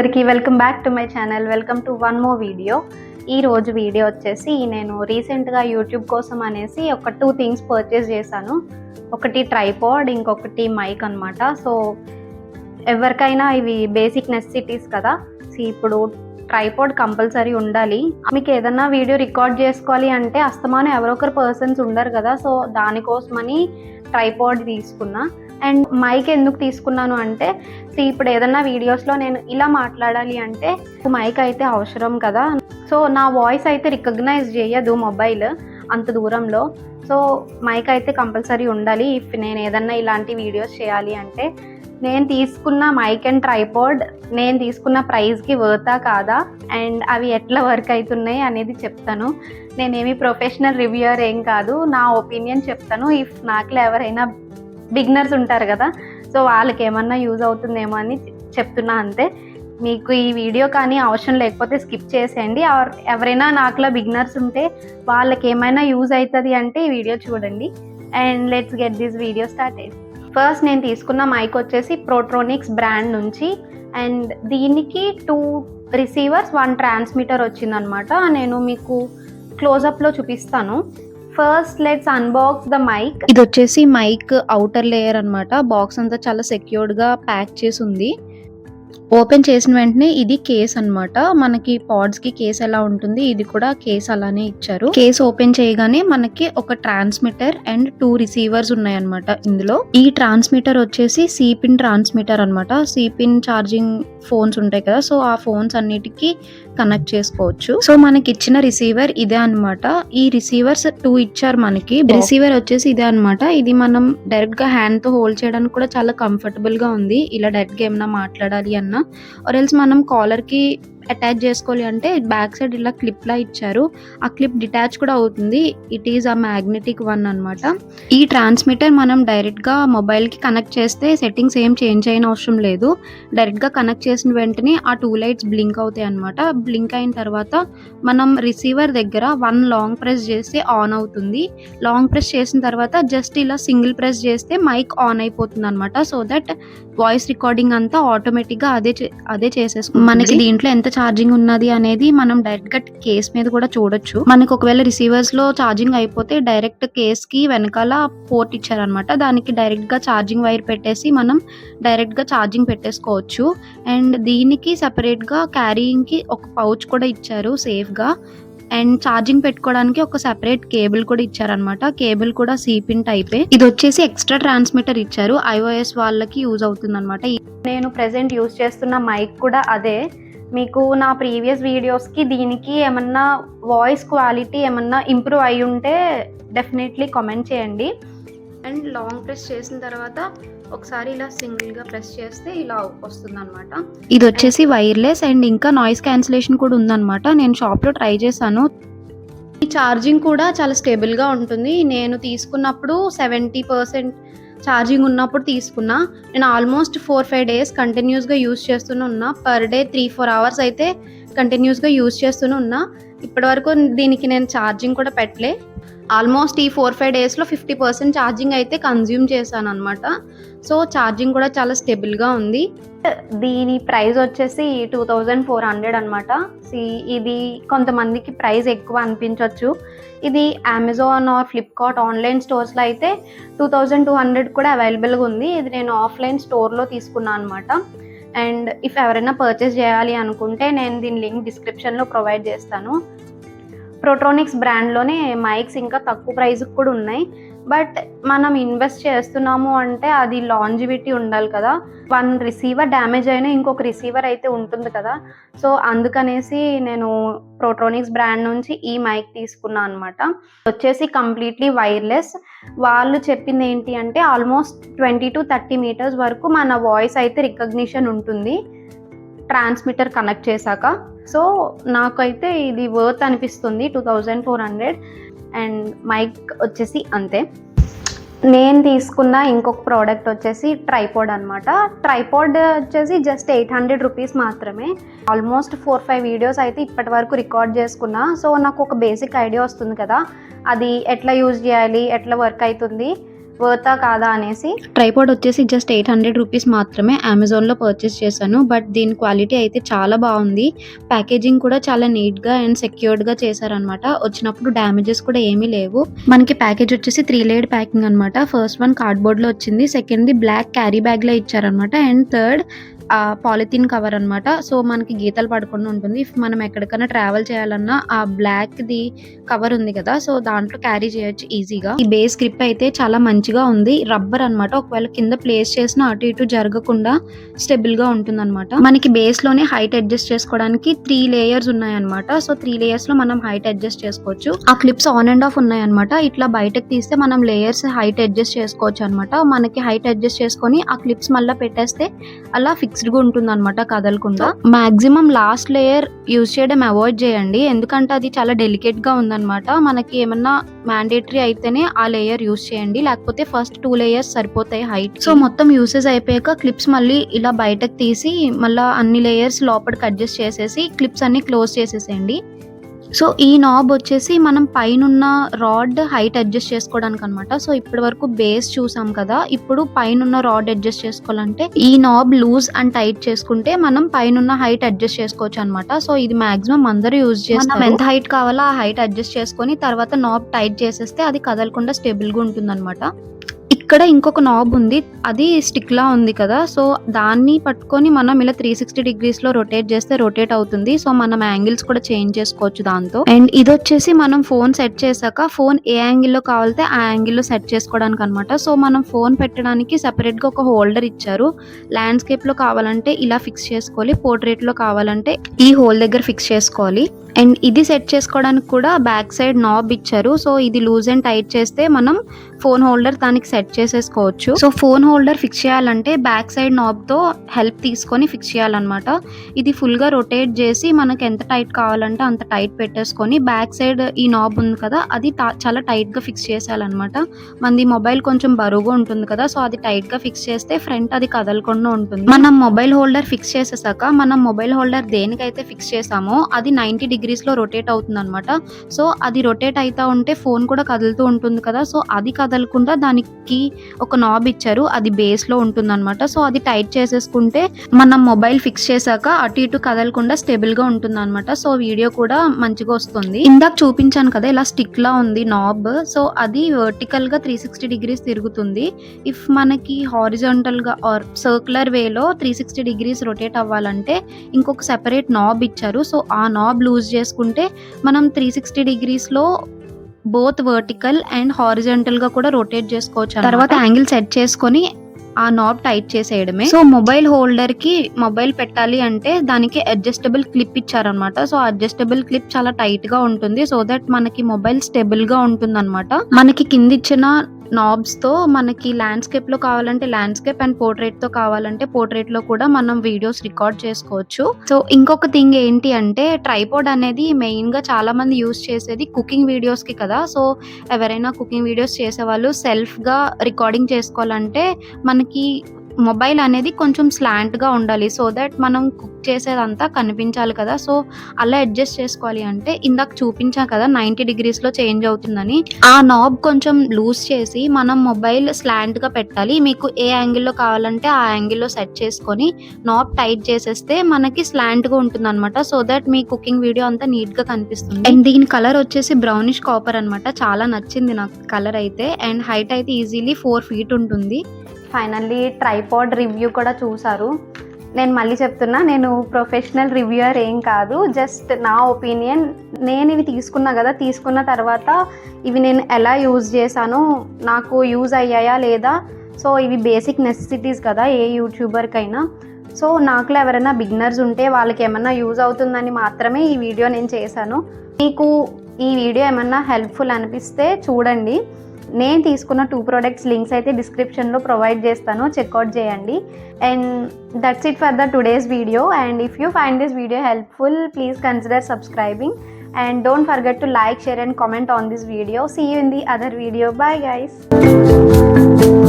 అందరికీ welcome back to my channel. Welcome to one more video. ఈ రోజు video వచ్చేసి నేను రీసెంట్గా యూట్యూబ్ కోసం అనేసి ఒక 2 థింగ్స్ పర్చేస్ చేశాను. ఒకటి ట్రైపాడ్, ఇంకొకటి మైక్ అనమాట. సో ఎవరికైనా ఇవి బేసిక్ నెసెసిటీస్ కదా. ఇప్పుడు ట్రైపాడ్ కంపల్సరీ ఉండాలి. మీకు ఏదన్నా వీడియో రికార్డ్ చేసుకోవాలి అంటే అస్తమానం ఎవరొకరు పర్సన్స్ ఉండరు కదా. సో దానికోసమని ట్రైపాడ్ తీసుకున్నా. అండ్ మైక్ ఎందుకు తీసుకున్నాను అంటే ఇప్పుడు ఏదన్నా వీడియోస్లో నేను ఇలా మాట్లాడాలి అంటే మైక్ అయితే అవసరం కదా. సో నా వాయిస్ అయితే రికగ్నైజ్ చేయదు మొబైల్ అంత దూరంలో. సో మైక్ అయితే కంపల్సరీ ఉండాలి ఇఫ్ నేను ఏదన్నా ఇలాంటి వీడియోస్ చేయాలి అంటే. నేను తీసుకున్న మైక్ అండ్ ట్రైపాడ్ నేను తీసుకున్న ప్రైస్కి వర్తా కాదా అండ్ అవి ఎట్లా వర్క్ అవుతున్నాయి అనేది చెప్తాను. నేనేమి ప్రొఫెషనల్ రివ్యూయర్ ఏం కాదు, నా ఒపీనియన్ చెప్తాను. ఇఫ్ నాకులో ఎవరైనా బిగినర్స్ ఉంటారు కదా, సో వాళ్ళకి ఏమన్నా యూజ్ అవుతుందేమో అని చెప్తున్నా అంతే. మీకు ఈ వీడియో కానీ అవసరం లేకపోతే స్కిప్ చేసేయండి. ఎవరైనా నాకులో బిగినర్స్ ఉంటే వాళ్ళకి ఏమైనా యూజ్ అవుతుంది అంటే ఈ వీడియో చూడండి. And let's get this video started. First నేను తీసుకున్న మైక్ వచ్చేసి ప్రోట్రోనిక్స్ బ్రాండ్ నుంచి. అండ్ దీనికి 2 రిసీవర్స్ 1 ట్రాన్స్మిటర్ వచ్చిందనమాట. నేను మీకు క్లోజప్లో చూపిస్తాను. First let's unbox the mic. ఇది వచ్చేసి మైక్ అవుటర్ లేయర్ అనమాట. బాక్స్ అంతా చాలా సెక్యూర్డ్గా ప్యాక్ చేసి ఉంది. ఓపెన్ చేసిన వెంటనే ఇది కేస్ అనమాట. మనకి పాడ్స్ కి కేస్ ఎలా ఉంటుంది, ఇది కూడా కేస్ అలానే ఇచ్చారు. కేస్ ఓపెన్ చేయగానే మనకి ఒక ట్రాన్స్మిటర్ అండ్ 2 రిసీవర్స్ ఉన్నాయన్నమాట. ఇందులో ఈ ట్రాన్స్మిటర్ వచ్చేసి సిపిన్ ట్రాన్స్మిటర్ అనమాట. సిపిన్ ఛార్జింగ్ ఫోన్స్ ఉంటాయి కదా, సో ఆ ఫోన్స్ అన్నిటికీ కనెక్ట్ చేసుకోవచ్చు. సో మనకి ఇచ్చిన రిసీవర్ ఇదే అనమాట. ఈ రిసీవర్స్ 2 ఇచ్చారు మనకి. రిసీవర్ వచ్చేసి ఇదే అనమాట. ఇది మనం డైరెక్ట్ గా హ్యాండ్ తో హోల్డ్ చేయడానికి కూడా చాలా కంఫర్టబుల్ గా ఉంది. ఇలా డైరెక్ట్ గా ఏమైనా మాట్లాడాలి అన్నా ఆర్ ఎల్స్ మనం కాలర్ కి అటాచ్ చేసుకోవాలి అంటే బ్యాక్ సైడ్ ఇలా క్లిప్ లా ఇచ్చారు. ఆ క్లిప్ డిటాచ్ కూడా అవుతుంది. It is a magnetic one అనమాట. ఈ ట్రాన్స్మిటర్ మనం డైరెక్ట్ గా మొబైల్ కి కనెక్ట్ చేస్తే సెట్టింగ్స్ ఏం చేంజ్ అయిన అవసరం లేదు. డైరెక్ట్ గా కనెక్ట్ చేసిన వెంటనే ఆ 2 లైట్స్ బ్లింక్ అవుతాయి అనమాట. బ్లింక్ అయిన తర్వాత మనం రిసీవర్ దగ్గర 1 లాంగ్ ప్రెస్ చేస్తే ఆన్ అవుతుంది. లాంగ్ ప్రెస్ చేసిన తర్వాత జస్ట్ ఇలా సింగిల్ ప్రెస్ చేస్తే మైక్ ఆన్ అయిపోతుంది అనమాట. సో దట్ వాయిస్ రికార్డింగ్ అంతా ఆటోమేటిక్ గా అదే చేసేసుకుంటుంది. మనకి దీంట్లో ఎంత ఛార్జింగ్ ఉన్నది అనేది మనం డైరెక్ట్ గా కేస్ మీద కూడా చూడొచ్చు. మనకి ఒకవేళ రిసీవర్స్ లో ఛార్జింగ్ అయిపోతే డైరెక్ట్ కేస్ కి వెనకాల పోర్ట్ ఇచ్చారనమాట. దానికి డైరెక్ట్ గా ఛార్జింగ్ వైర్ పెట్టేసి మనం డైరెక్ట్ గా ఛార్జింగ్ పెట్టేసుకోవచ్చు. అండ్ దీనికి సెపరేట్ గా క్యారీయింగ్ కి ఒక పౌచ్ కూడా ఇచ్చారు సేఫ్ గా. అండ్ ఛార్జింగ్ పెట్టుకోవడానికి ఒక సెపరేట్ కేబుల్ కూడా ఇచ్చారనమాట. కేబుల్ కూడా సిపిన్ టైపే. ఇది వచ్చేసి ఎక్స్ట్రా ట్రాన్స్మిటర్ ఇచ్చారు. iOS వాళ్ళకి యూజ్ అవుతుంది అనమాట. నేను ప్రెసెంట్ యూజ్ చేస్తున్న మైక్ కూడా అదే. మీకు నా ప్రీవియస్ వీడియోస్కి దీనికి ఏమన్నా వాయిస్ క్వాలిటీ ఏమన్నా ఇంప్రూవ్ అయి ఉంటే డెఫినెట్లీ కామెంట్ చేయండి. అండ్ లాంగ్ ప్రెస్ చేసిన తర్వాత ఒకసారి ఇలా సింగిల్గా ప్రెస్ చేస్తే ఇలా వస్తుంది అనమాట. ఇది వచ్చేసి వైర్లెస్ అండ్ ఇంకా నాయిస్ క్యాన్సిలేషన్ కూడా ఉందన్నమాట. నేను షాప్లో ట్రై చేశాను. ఈ ఛార్జింగ్ కూడా చాలా స్టేబుల్గా ఉంటుంది. నేను తీసుకున్నప్పుడు 70% ఛార్జింగ్ ఉన్నప్పుడు తీసుకున్నా. నేను ఆల్మోస్ట్ 4-5 డేస్ కంటిన్యూస్గా యూజ్ చేస్తూనే ఉన్నా. పర్ డే 3-4 అవర్స్ అయితే కంటిన్యూస్గా యూజ్ చేస్తూనే ఉన్నా. ఇప్పటివరకు దీనికి నేను ఛార్జింగ్ కూడా పెట్టలే. ఆల్మోస్ట్ ఈ 4-5 డేస్లో 50% ఛార్జింగ్ అయితే కన్జ్యూమ్ చేశాను అనమాట. సో ఛార్జింగ్ కూడా చాలా స్టేబుల్గా ఉంది. దీని ప్రైస్ వచ్చేసి 2400 అనమాట. ఇది కొంతమందికి ప్రైస్ ఎక్కువ అనిపించవచ్చు. ఇది అమెజాన్ ఆర్ ఫ్లిప్కార్ట్ ఆన్లైన్ స్టోర్స్లో అయితే 2200 కూడా అవైలబుల్గా ఉంది. ఇది నేను ఆఫ్లైన్ స్టోర్లో తీసుకున్నాను అనమాట. అండ్ ఇఫ్ ఎవరైనా పర్చేస్ చేయాలి అనుకుంటే నేను దీని లింక్ డిస్క్రిప్షన్లో ప్రొవైడ్ చేస్తాను. ప్రోట్రోనిక్స్ బ్రాండ్లోనే మైక్స్ ఇంకా తక్కువ ప్రైస్కి కూడా ఉన్నాయి. బట్ మనం ఇన్వెస్ట్ చేస్తున్నాము అంటే అది లాంజివిటీ ఉండాలి కదా. 1 రిసీవర్ డ్యామేజ్ అయినా ఇంకొక రిసీవర్ అయితే ఉంటుంది కదా. సో అందుకనేసి నేను ప్రోట్రోనిక్స్ బ్రాండ్ నుంచి ఈ మైక్ తీసుకున్నాను అనమాట. వచ్చేసి కంప్లీట్లీ వైర్లెస్. వాళ్ళు చెప్పింది ఏంటి అంటే ఆల్మోస్ట్ 20 to 30 మీటర్స్ వరకు మన వాయిస్ అయితే రికగ్నిషన్ ఉంటుంది ట్రాన్స్మిటర్ కనెక్ట్ చేశాక. సో నాకైతే ఇది వర్త్ అనిపిస్తుంది 2400. అండ్ మైక్ వచ్చేసి అంతే. నేను తీసుకున్న ఇంకొక ప్రోడక్ట్ వచ్చేసి ట్రైపాడ్ అనమాట. ట్రైపాడ్ వచ్చేసి జస్ట్ 800 రూపీస్ మాత్రమే. ఆల్మోస్ట్ 4-5 వీడియోస్ అయితే ఇప్పటి వరకు రికార్డ్ చేసుకున్నా. సో నాకు ఒక బేసిక్ ఐడియా వస్తుంది కదా అది ఎట్లా యూజ్ చేయాలి, ఎట్లా వర్క్ అవుతుంది. వర్తా కాదా అనేసి. ట్రైపాడ్ వచ్చేసి జస్ట్ 800 రూపీస్ మాత్రమే అమెజాన్లో పర్చేస్ చేశాను. బట్ దీని క్వాలిటీ అయితే చాలా బాగుంది. ప్యాకేజింగ్ కూడా చాలా నీట్గా అండ్ సెక్యూర్డ్గా చేశారనమాట. వచ్చినప్పుడు డ్యామేజెస్ కూడా ఏమీ లేవు. మనకి ప్యాకేజ్ వచ్చేసి 3 లేయర్ ప్యాకింగ్ అనమాట. ఫస్ట్ వన్ కార్డ్బోర్డ్లో వచ్చింది, సెకండ్ది బ్లాక్ క్యారీ బ్యాగ్లో ఇచ్చారనమాట, అండ్ థర్డ్ పాలిథిన్ కవర్ అనమాట. సో మనకి గీతలు పడకుండా ఉంటుంది. ఇఫ్ మనం ఎక్కడికైనా ట్రావెల్ చేయాలన్నా ఆ బ్లాక్ది కవర్ ఉంది కదా, సో దాంట్లో క్యారీ చేయొచ్చు ఈజీగా. ఈ బేస్ గ్రిప్ అయితే చాలా మంచిగా ఉంది. రబ్బర్ అనమాట. ఒకవేళ కింద ప్లేస్ చేసినా అటు ఇటు జరగకుండా స్టెబుల్ గా ఉంటుంది అనమాట. మనకి బేస్ లోనే హైట్ అడ్జస్ట్ చేసుకోవడానికి 3 లేయర్స్ ఉన్నాయన్నమాట. సో 3 లేయర్స్ లో మనం హైట్ అడ్జస్ట్ చేసుకోవచ్చు. ఆ క్లిప్స్ ఆన్ అండ్ ఆఫ్ ఉన్నాయన్నమాట. ఇట్లా బయటకు తీస్తే మనం లేయర్స్ హైట్ అడ్జస్ట్ చేసుకోవచ్చు అనమాట. మనకి హైట్ అడ్జస్ట్ చేసుకొని ఆ క్లిప్స్ మళ్ళీ పెట్టేస్తే అలా ఫిక్స్డ్ గా ఉంటుంది అనమాట, కదలకుండా. మాక్సిమం లాస్ట్ లేయర్ యూజ్ చేయడం అవాయిడ్ చేయండి, ఎందుకంటే అది చాలా డెలికేట్ గా ఉందన్నమాట. మనకి ఏమన్నా మ్యాండేటరీ అయితేనే ఆ లేయర్ యూజ్ చేయండి, లేకపోతే ఫస్ట్ 2 లేయర్స్ సరిపోతాయి హైట్. సో మొత్తం యూసేజ్ అయిపోయాక క్లిప్స్ మళ్ళీ ఇలా బయటకు తీసి మళ్ళీ అన్ని లేయర్స్ లోపలికి అడ్జస్ట్ చేసేసి క్లిప్స్ అన్ని క్లోజ్ చేసేసేయండి. సో ఈ నాబ్ వచ్చేసి మనం పైనున్న రాడ్ హైట్ అడ్జస్ట్ చేసుకోవడానికి అనమాట. సో ఇప్పటి వరకు బేస్ చూసాం కదా, ఇప్పుడు పైనున్న రాడ్ అడ్జస్ట్ చేసుకోవాలంటే ఈ నాబ్ లూజ్ అండ్ టైట్ చేసుకుంటే మనం పైనున్న హైట్ అడ్జస్ట్ చేసుకోవచ్చు అనమాట. సో ఇది మాక్సిమం అందరూ యూజ్ చేస్తాం. ఎంత హైట్ కావాలో ఆ హైట్ అడ్జస్ట్ చేసుకొని తర్వాత నాబ్ టైట్ చేసేస్తే అది కదలకుండా స్టేబుల్ గా ఉంటుంది అనమాట. ఇక్కడ ఇంకొక నాబ్ ఉంది, అది స్టిక్ లా ఉంది కదా, సో దాన్ని పట్టుకొని మనం ఇలా 360 degrees లో రొటేట్ చేస్తే రొటేట్ అవుతుంది. సో మనం యాంగిల్స్ కూడా చేంజ్ చేసుకోవచ్చు దాంతో. అండ్ ఇది వచ్చేసి మనం ఫోన్ సెట్ చేశాక ఫోన్ ఏ యాంగిల్లో కావాలితే ఆ యాంగిల్లో సెట్ చేసుకోవడానికి అనమాట. సో మనం ఫోన్ పెట్టడానికి సెపరేట్ గా ఒక హోల్డర్ ఇచ్చారు. ల్యాండ్స్కేప్ లో కావాలంటే ఇలా ఫిక్స్ చేసుకోవాలి, పోర్ట్రేట్ లో కావాలంటే ఈ హోల్ దగ్గర ఫిక్స్ చేసుకోవాలి. అండ్ ఇది సెట్ చేసుకోవడానికి కూడా బ్యాక్ సైడ్ నాబ్ ఇచ్చారు. సో ఇది లూజ్ అండ్ టైట్ చేస్తే మనం ఫోన్ హోల్డర్ దానికి సెట్ చేసేసుకోవచ్చు. సో ఫోన్ హోల్డర్ ఫిక్స్ చేయాలంటే బ్యాక్ సైడ్ నాబ్ తో హెల్ప్ తీసుకొని ఫిక్స్ చేయాలన్నమాట. ఇది ఫుల్ గా రొటేట్ చేసి మనకి ఎంత టైట్ కావాలంటే అంత టైట్ పెట్టేసుకొని బ్యాక్ సైడ్ ఈ నాబ్ ఉంది కదా, అది చాలా టైట్ గా ఫిక్స్ చేసేయాలన్నమాట. మనది మొబైల్ కొంచెం బరువుగా ఉంటుంది కదా, సో అది టైట్ గా ఫిక్స్ చేస్తే ఫ్రంట్ అది కదలకుండా ఉంటుంది. మనం మొబైల్ హోల్డర్ ఫిక్స్ చేసేసాక మనం మొబైల్ హోల్డర్ దేనికైతే ఫిక్స్ చేసామో అది 90 degrees లో రొటేట్ అవుతుంది అనమాట. సో అది రొటేట్ అవుతా ఉంటే ఫోన్ కూడా కదులుతూ ఉంటుంది కదా, సో అది కదలకుండా దానికి ఒక నాబ్ ఇచ్చారు, అది బేస్ లో ఉంటుంది అనమాట. సో అది టైట్ చేసేసుకుంటే మనం మొబైల్ ఫిక్స్ చేశాక అటు ఇటు కదలకుండా స్టేబుల్ గా ఉంటుంది అనమాట. సో వీడియో కూడా మంచిగా వస్తుంది. ఇందాక చూపించాను కదా ఇలా స్టిక్ లా ఉంది నాబ్, సో అది వర్టికల్ గా 360 degrees తిరుగుతుంది. ఇఫ్ మనకి హారిజాంటల్ గా ఆర్ సర్క్యులర్ వేలో 360 degrees రొటేట్ అవ్వాలంటే ఇంకొక సెపరేట్ నాబ్ ఇచ్చారు. సో ఆ నాబ్ లూజ్ చేసుకుంటే మనం 360 degrees లో బోత్ వర్టికల్ అండ్ హారిజాంటల్ గా కూడా రొటేట్ చేసుకోవచ్చు. తర్వాత యాంగిల్ సెట్ చేసుకొని ఆ నాబ్ టైట్ చేసేయడమే. సో మొబైల్ హోల్డర్ కి మొబైల్ పెట్టాలి అంటే దానికి అడ్జస్టబుల్ క్లిప్ ఇచ్చారనమాట. సో అడ్జస్టబుల్ క్లిప్ చాలా టైట్ గా ఉంటుంది, సో దట్ మనకి మొబైల్ స్టేబుల్ గా ఉంటుంది అనమాట. మనకి కింద ఇచ్చిన నాబ్స్ తో మనకి ల్యాండ్స్కేప్ లో కావాలంటే ల్యాండ్స్కేప్ అండ్ పోర్ట్రేట్ తో కావాలంటే పోర్ట్రేట్ లో కూడా మనం వీడియోస్ రికార్డ్ చేసుకోవచ్చు. సో ఇంకొక థింగ్ ఏంటి అంటే ట్రైపాడ్ అనేది మెయిన్ గా చాలా మంది యూజ్ చేసేది కుకింగ్ వీడియోస్ కి కదా. సో ఎవరైనా కుకింగ్ వీడియోస్ చేసే వాళ్ళు సెల్ఫ్ గా రికార్డింగ్ చేసుకోవాలంటే మనకి మొబైల్ అనేది కొంచెం స్లాంట్ గా ఉండాలి, సో దట్ మనం కుక్ చేసేదంతా కనిపించాలి కదా. సో అలా అడ్జస్ట్ చేసుకోవాలి అంటే ఇందాక చూపించా కదా 90 degrees లో చేంజ్ అవుతుందని, ఆ నాబ్ కొంచెం లూజ్ చేసి మనం మొబైల్ స్లాంట్ గా పెట్టాలి. మీకు ఏ యాంగిల్లో కావాలంటే ఆ యాంగిల్లో సెట్ చేసుకొని నాబ్ టైట్ చేసేస్తే మనకి స్లాంట్ గా ఉంటుంది అనమాట. So that me cooking video అంతా నీట్ గా కనిపిస్తుంది. అండ్ దీని కలర్ వచ్చేసి బ్రౌనిష్ కాపర్ అనమాట. చాలా నచ్చింది నాకు కలర్ అయితే. అండ్ హైట్ అయితే ఈజీలీ 4 feet ఉంటుంది. ఫైనల్లీ ట్రైపాడ్ రివ్యూ కూడా చూసారు. నేను మళ్ళీ చెప్తున్నా, నేను ప్రొఫెషనల్ రివ్యూయర్ ఏం కాదు, జస్ట్ నా ఒపీనియన్. నేను ఇవి తీసుకున్నా కదా, తీసుకున్న తర్వాత ఇవి నేను ఎలా యూజ్ చేశాను, నాకు యూజ్ అయ్యాయా లేదా. సో ఇవి బేసిక్ నెసెసిటీస్ కదా ఏ యూట్యూబర్కైనా. సో నాకులో ఎవరైనా బిగినర్స్ ఉంటే వాళ్ళకి ఏమన్నా యూజ్ అవుతుందని మాత్రమే ఈ వీడియో నేను చేశాను. మీకు ఈ వీడియో ఏమన్నా హెల్ప్ఫుల్ అనిపిస్తే చూడండి. నేను తీసుకున్న 2 products లింక్స్ అయితే డిస్క్రిప్షన్లో ప్రొవైడ్ చేస్తాను, చెక్అవుట్ చేయండి. And that's it for the today's video. And if you find this video helpful, please consider subscribing and don't forget to like, share and comment on this video. See you in the other video. Bye guys.